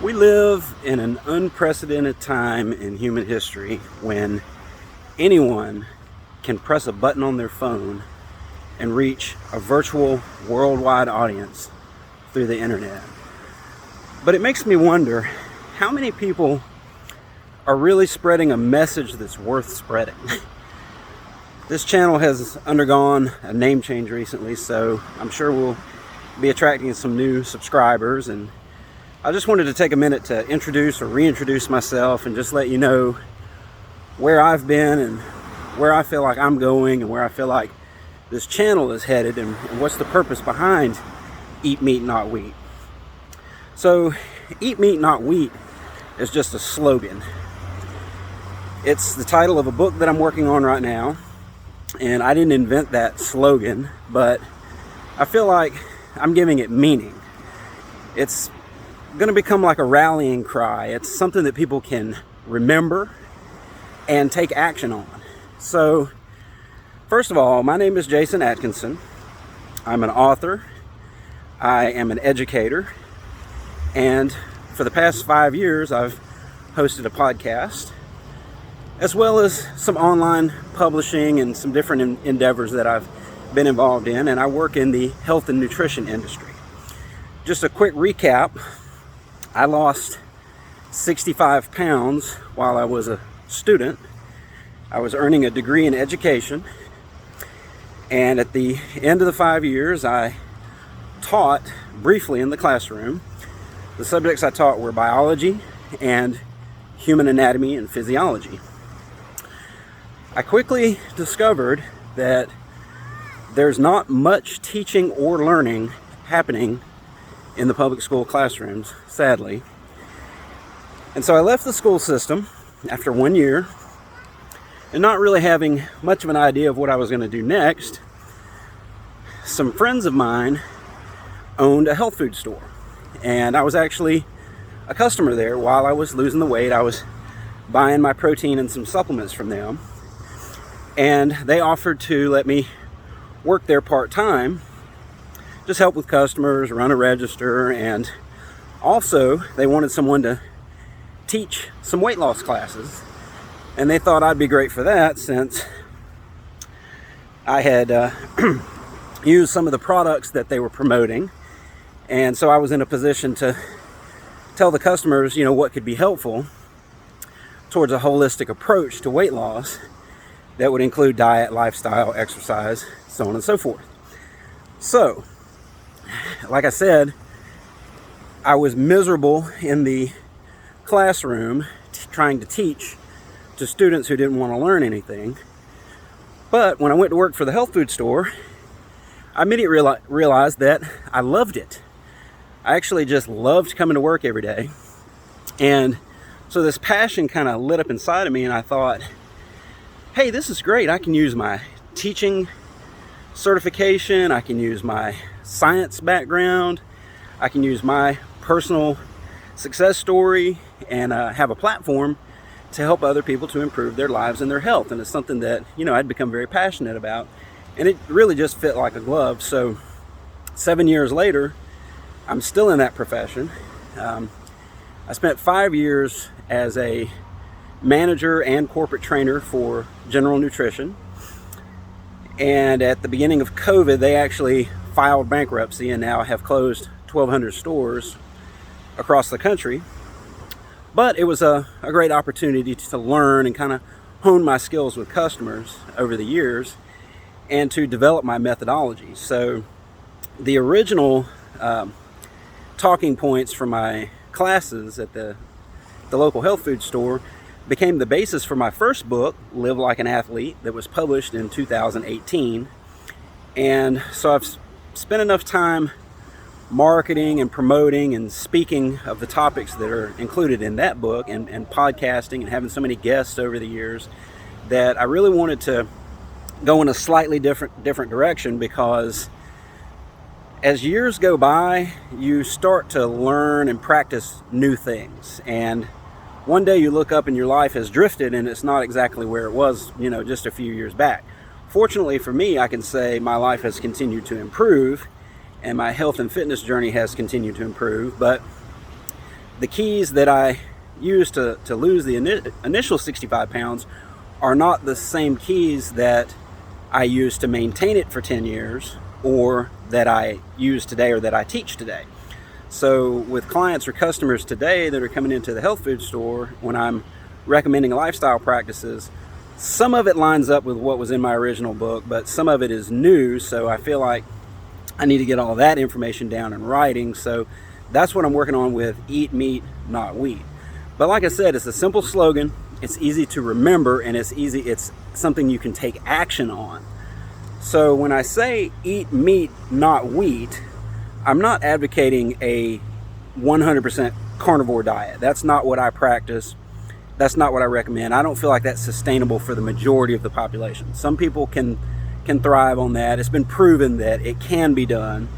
We live in an unprecedented time in human history when anyone can press a button on their phone and reach a virtual worldwide audience through the internet. But it makes me wonder how many people are really spreading a message that's worth spreading. This channel has undergone a name change recently, so I'm sure we'll be attracting some new subscribers, and I just wanted to take a minute to introduce or reintroduce myself and just let you know where I've been and where I feel like I'm going and where I feel like this channel is headed and what's the purpose behind Eat Meat Not Wheat. So Eat Meat Not Wheat is just a slogan. It's the title of a book that I'm working on right now, and I didn't invent that slogan, but I feel like I'm giving it meaning. It's going to become like a rallying cry. It's something that people can remember and take action on. So, first of all, my name is Jason Atkinson. I'm an author. I am an educator. And for the past 5 years, I've hosted a podcast, as well as some online publishing and some different endeavors that I've been involved in. And I work in the health and nutrition industry. Just a quick recap. I lost 65 pounds while I was a student. I was earning a degree in education, and at the end of the 5 years, I taught briefly in the classroom. The subjects I taught were biology and human anatomy and physiology. I quickly discovered that there's not much teaching or learning happening in the public school classrooms, sadly. And so I left the school system after 1 year and not really having much of an idea of what I was going to do next. Some friends of mine owned a health food store, and I was actually a customer there while I was losing the weight. I was buying my protein and some supplements from them, and they offered to let me work there part-time, just help with customers, run a register, and also they wanted someone to teach some weight loss classes. And they thought I'd be great for that since I had used some of the products that they were promoting. And so I was in a position to tell the customers, what could be helpful towards a holistic approach to weight loss that would include diet, lifestyle, exercise, so on and so forth. So, like I said, I was miserable in the classroom trying to teach to students who didn't want to learn anything. But when I went to work for the health food store, I immediately realized that I loved it. I actually just loved coming to work every day. And so this passion kind of lit up inside of me, and I thought, hey, this is great. I can use my teaching certification. I can use my science background. I can use my personal success story and have a platform to help other people to improve their lives and their health. And it's something that, I'd become very passionate about. And it really just fit like a glove. So 7 years later, I'm still in that profession. I spent 5 years as a manager and corporate trainer for General Nutrition. And at the beginning of COVID, they actually filed bankruptcy and now have closed 1,200 stores across the country. But it was a great opportunity to learn and kind of hone my skills with customers over the years and to develop my methodology. So the original talking points for my classes at the local health food store became the basis for my first book, Live Like an Athlete, that was published in 2018. And so I've spent enough time marketing and promoting and speaking of the topics that are included in that book and podcasting and having so many guests over the years that I really wanted to go in a slightly different direction, because as years go by, you start to learn and practice new things. And one day you look up and your life has drifted and it's not exactly where it was, just a few years back. Fortunately for me, I can say my life has continued to improve and my health and fitness journey has continued to improve. But the keys that I used to lose the initial 65 pounds are not the same keys that I used to maintain it for 10 years or that I use today or that I teach today. So with clients or customers today that are coming into the health food store, when I'm recommending lifestyle practices, some of it lines up with what was in my original book, but some of it is new, so I feel like I need to get all that information down in writing. So that's what I'm working on with Eat Meat, Not Wheat. But like I said, it's a simple slogan, it's easy to remember, and it's something you can take action on. So when I say eat meat, not wheat, I'm not advocating a 100% carnivore diet. That's not what I practice. That's not what I recommend. I don't feel like that's sustainable for the majority of the population. Some people can thrive on that. It's been proven that it can be done.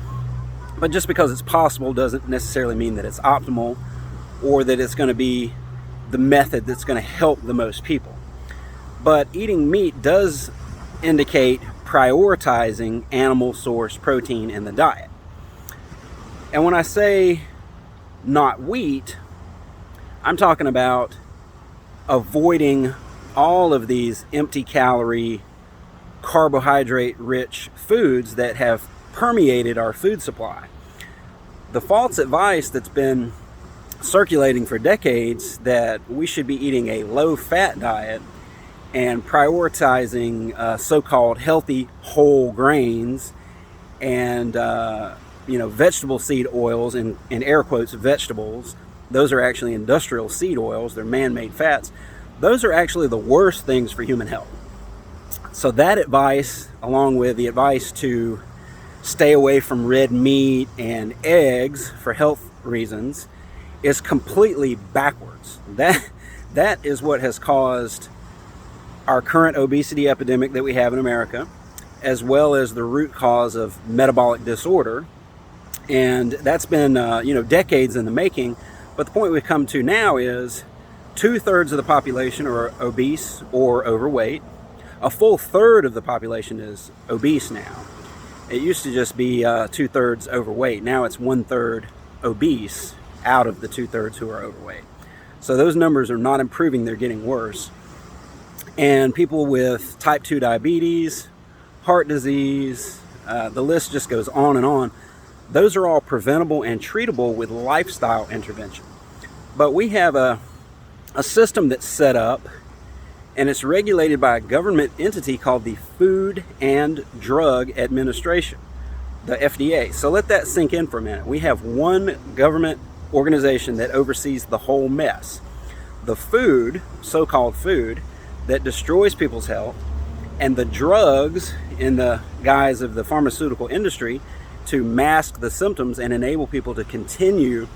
But just because it's possible doesn't necessarily mean that it's optimal or that it's going to be the method that's going to help the most people. But eating meat does indicate prioritizing animal source protein in the diet. And when I say not wheat, I'm talking about avoiding all of these empty calorie, carbohydrate rich foods that have permeated our food supply. The false advice that's been circulating for decades that we should be eating a low fat diet and prioritizing so-called healthy whole grains and vegetable seed oils, in air quotes vegetables. Those are actually industrial seed oils. They're man-made fats. Those are actually the worst things for human health. So that advice, along with the advice to stay away from red meat and eggs for health reasons, is completely backwards. That is what has caused our current obesity epidemic that we have in America, as well as the root cause of metabolic disorder. And that's been decades in the making. But the point we've come to now is 2/3 of the population are obese or overweight. A full third of the population is obese now. It used to just be 2/3 overweight. Now it's 1/3 obese out of the 2/3 who are overweight. So those numbers are not improving, they're getting worse. And people with type 2 diabetes, heart disease, the list just goes on and on. Those are all preventable and treatable with lifestyle intervention. But we have a system that's set up and it's regulated by a government entity called the Food and Drug Administration, the FDA. So let that sink in for a minute. We have one government organization that oversees the whole mess. The food, so-called food, that destroys people's health, and the drugs in the guise of the pharmaceutical industry to mask the symptoms and enable people to continue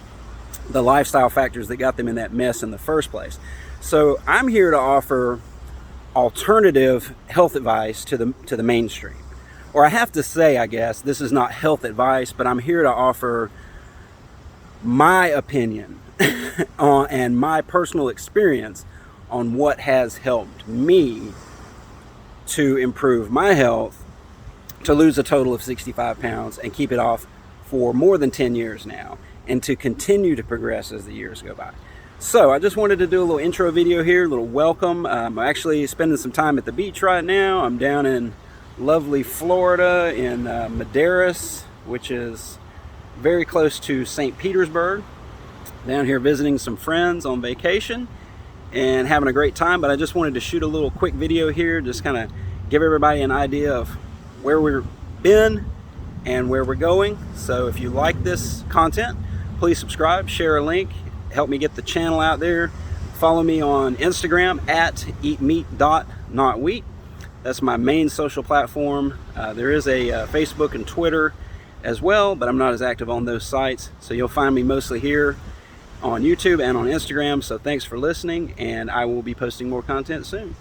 the lifestyle factors that got them in that mess in the first place. So I'm here to offer alternative health advice to the mainstream. Or I have to say, I guess, this is not health advice, but I'm here to offer my opinion and my personal experience on what has helped me to improve my health, to lose a total of 65 pounds and keep it off for more than 10 years now, and to continue to progress as the years go by. So I just wanted to do a little intro video here, a little welcome. I'm actually spending some time at the beach right now. I'm down in lovely Florida in Madeiras, which is very close to St. Petersburg. Down here visiting some friends on vacation and having a great time. But I just wanted to shoot a little quick video here, just kind of give everybody an idea of where we've been and where we're going. So if you like this content, please subscribe, share a link, help me get the channel out there. Follow me on Instagram at eatmeat.notwheat. That's my main social platform. There is a Facebook and Twitter as well, but I'm not as active on those sites. So you'll find me mostly here on YouTube and on Instagram. So thanks for listening, and I will be posting more content soon.